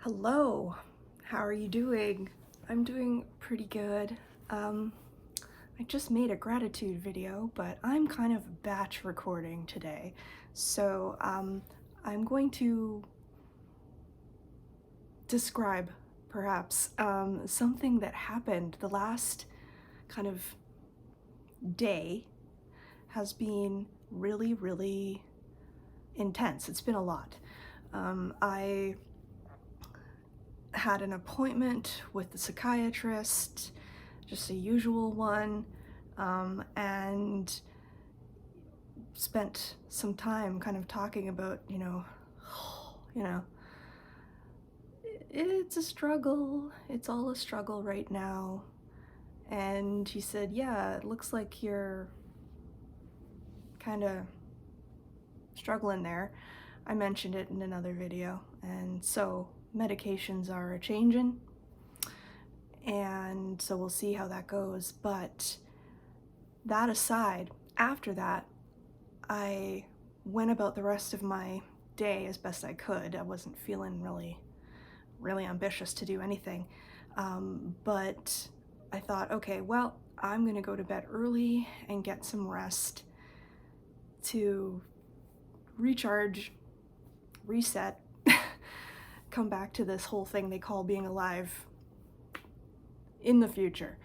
Hello, how are you doing? I'm doing pretty good. I just made a gratitude video, but I'm kind of batch recording today. So I'm going to describe perhaps something that happened the last kind of day has been really, really intense. It's been a lot. I had an appointment with the psychiatrist, just a usual one, and spent some time kind of talking about, you know, it's a struggle. It's all a struggle right now. And he said, yeah, it looks like you're kind of struggling there. I mentioned it in another video. And so medications are a changing. And so we'll see how that goes. But that aside, after that, I went about the rest of my day as best I could. I wasn't feeling really ambitious to do anything. But I thought, okay, well, I'm gonna go to bed early and get some rest to recharge, reset, come back to this whole thing they call being alive in the future.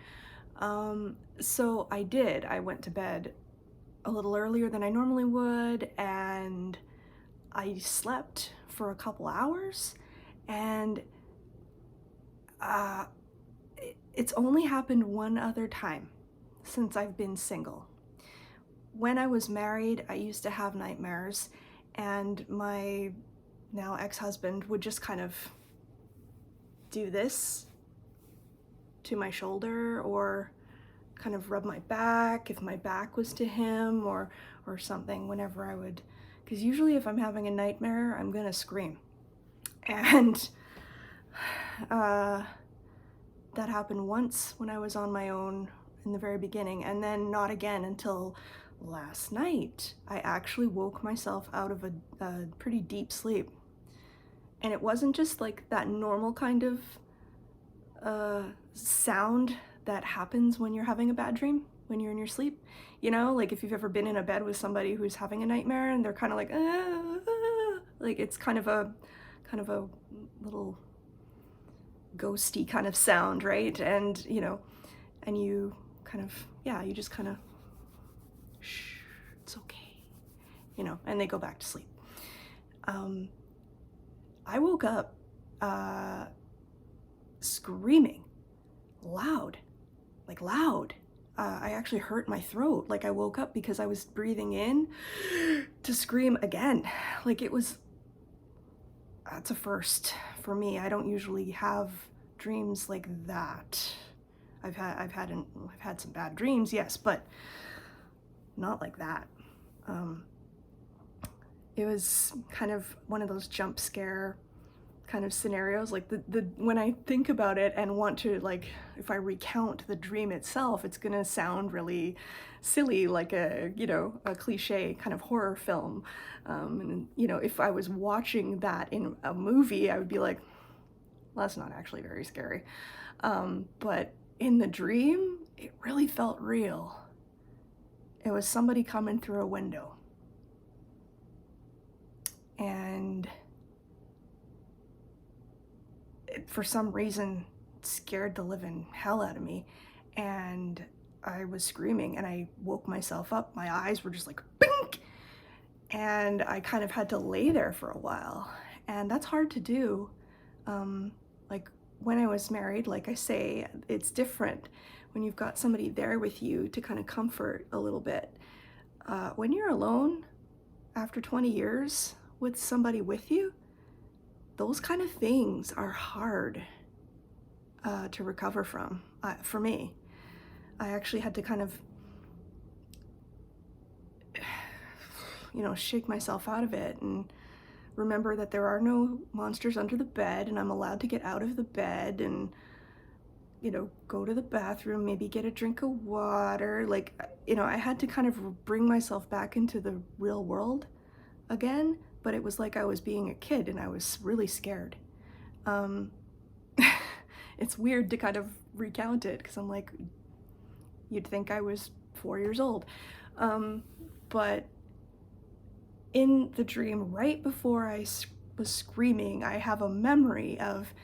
So I did. I went to bed a little earlier than I normally would, and I slept for a couple hours, and it's only happened one other time since I've been single. When I was married, I used to have nightmares, and my now ex-husband would just kind of do this to my shoulder or kind of rub my back if my back was to him or something whenever I would, because usually if I'm having a nightmare, I'm gonna scream. And that happened once when I was on my own in the very beginning, and then not again until last night. I actually woke myself out of a pretty deep sleep. And it wasn't just like that normal kind of sound that happens when you're having a bad dream, when you're in your sleep. You know, like if you've ever been in a bed with somebody who's having a nightmare and they're kind of like, like it's kind of a little ghosty kind of sound, right? And and you kind of, yeah, you just kind of, shh, it's okay, and they go back to sleep. I woke up screaming loud, like loud. I actually hurt my throat. Like I woke up because I was breathing in to scream again. Like that's a first for me. I don't usually have dreams like that. I've had some bad dreams, yes, but not like that. It was kind of one of those jump scare kind of scenarios. Like the when I think about it and want to, like, if I recount the dream itself, it's gonna sound really silly, like a cliche kind of horror film. And if I was watching that in a movie, I would be like, well, that's not actually very scary. But in the dream, it really felt real. It was somebody coming through a window. And it, for some reason, scared the living hell out of me. And I was screaming and I woke myself up. My eyes were just like, bink! And I kind of had to lay there for a while. And that's hard to do. Like when I was married, like I say, it's different when you've got somebody there with you to kind of comfort a little bit. When you're alone after 20 years with somebody with you, those kind of things are hard to recover from. For me, I actually had to kind of, shake myself out of it and remember that there are no monsters under the bed, and I'm allowed to get out of the bed and, go to the bathroom, maybe get a drink of water. Like, I had to kind of bring myself back into the real world again, but it was like I was being a kid and I was really scared. Um, it's weird to kind of recount it because I'm like, you'd think I was 4 years old. But in the dream, right before was screaming, I have a memory of,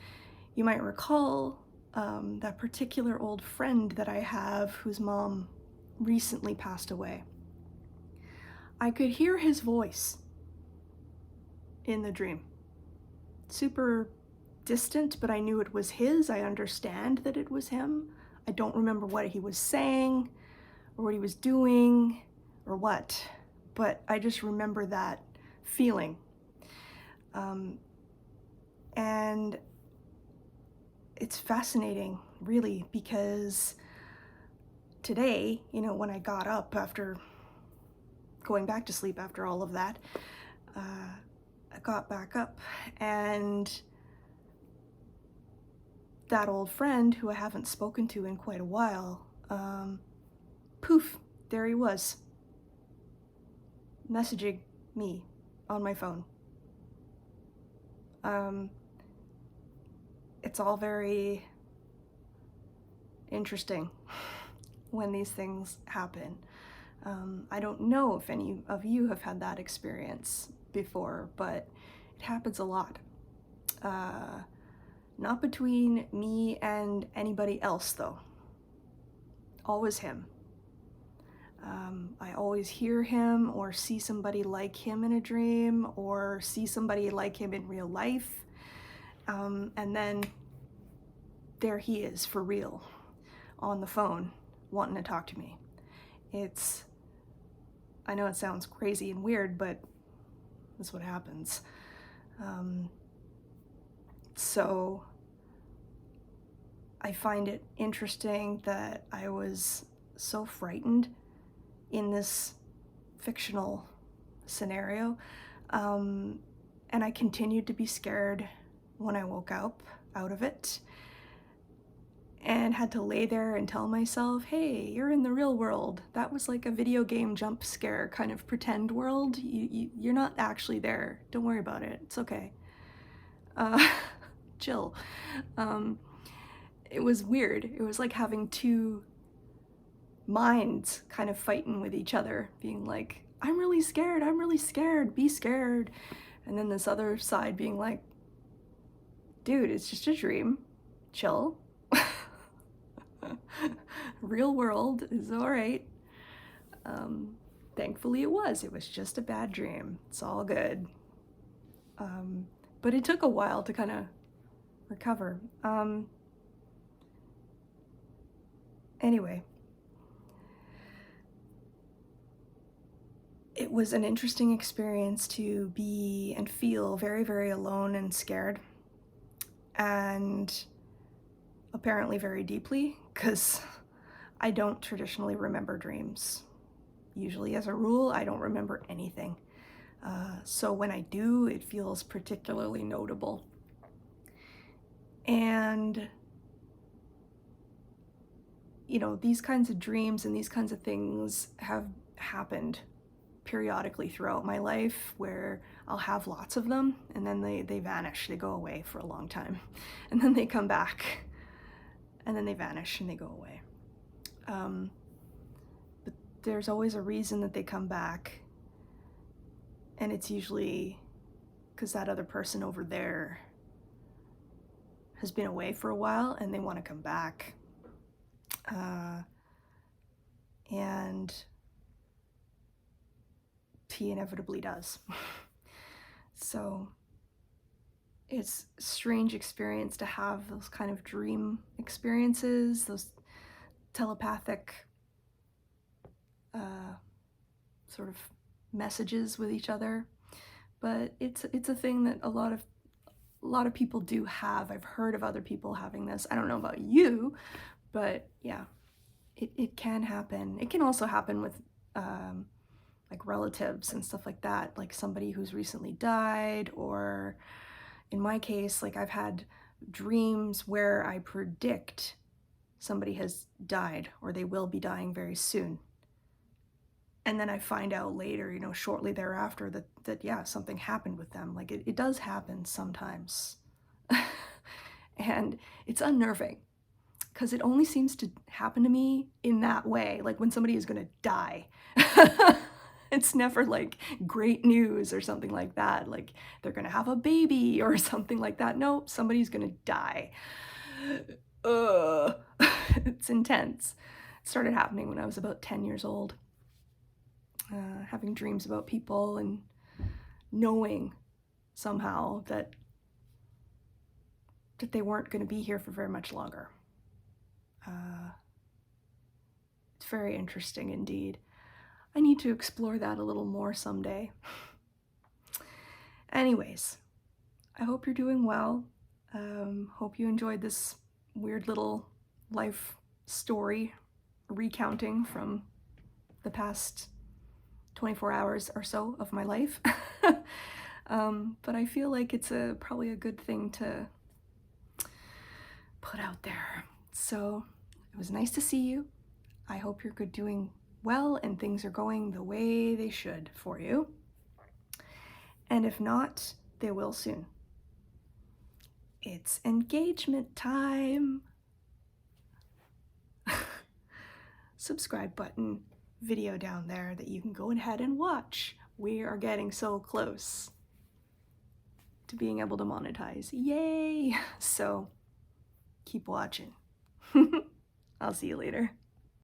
you might recall, that particular old friend that I have whose mom recently passed away. I could hear his voice in the dream. Super distant, but I knew it was his. I understand that it was him. I don't remember what he was saying or what he was doing or what, but I just remember that feeling. And it's fascinating, really, because today, when I got up after going back to sleep after all of that, I got back up, and that old friend who I haven't spoken to in quite a while, poof, there he was, messaging me on my phone. It's all very interesting when these things happen. I don't know if any of you have had that experience before, but it happens a lot. Not between me and anybody else, though. Always him. I always hear him or see somebody like him in a dream or see somebody like him in real life. And then there he is for real on the phone wanting to talk to me. I know it sounds crazy and weird, but that's what happens. So I find it interesting that I was so frightened in this fictional scenario, and I continued to be scared when I woke up out of it and had to lay there and tell myself, hey, you're in the real world. That was like a video game jump scare kind of pretend world. You're not actually there. Don't worry about it. It's okay. Chill. It was weird. It was like having two minds kind of fighting with each other, being like, I'm really scared, be scared. And then this other side being like, dude, it's just a dream. Chill. Real world is all right. Thankfully it was just a bad dream. It's all good. But it took a while to kind of recover. Anyway, it was an interesting experience to be and feel very, very alone and scared, and apparently very deeply, because I don't traditionally remember dreams. Usually, as a rule, I don't remember anything. So when I do, it feels particularly notable. And, these kinds of dreams and these kinds of things have happened periodically throughout my life, where I'll have lots of them and then they vanish, they go away for a long time, and then they come back, and then they vanish and they go away. But there's always a reason that they come back, and it's usually because that other person over there has been away for a while and they want to come back. And he inevitably does. So it's a strange experience to have those kind of dream experiences, those telepathic sort of messages with each other. But it's a thing that a lot of people do have. I've heard of other people having this. I don't know about you, but yeah, it can happen. It can also happen with like relatives and stuff like that, like somebody who's recently died, or in my case, like I've had dreams where I predict somebody has died or they will be dying very soon. And then I find out later, shortly thereafter, that yeah, something happened with them. Like it does happen sometimes. And it's unnerving because it only seems to happen to me in that way, like when somebody is gonna die. It's never like great news or something like that, like they're gonna have a baby or something like that. Nope, somebody's gonna die. Ugh. It's intense. It started happening when I was about 10 years old. Having dreams about people and knowing somehow that they weren't going to be here for very much longer. It's very interesting indeed. I need to explore that a little more someday. Anyways, I hope you're doing well. Hope you enjoyed this weird little life story recounting from the past 24 hours or so of my life. But I feel like it's probably a good thing to put out there. So it was nice to see you. I hope you're doing well and things are going the way they should for you. And if not, they will soon. It's engagement time. Subscribe button video down there that you can go ahead and watch. We are getting so close to being able to monetize. Yay! So keep watching. I'll see you later.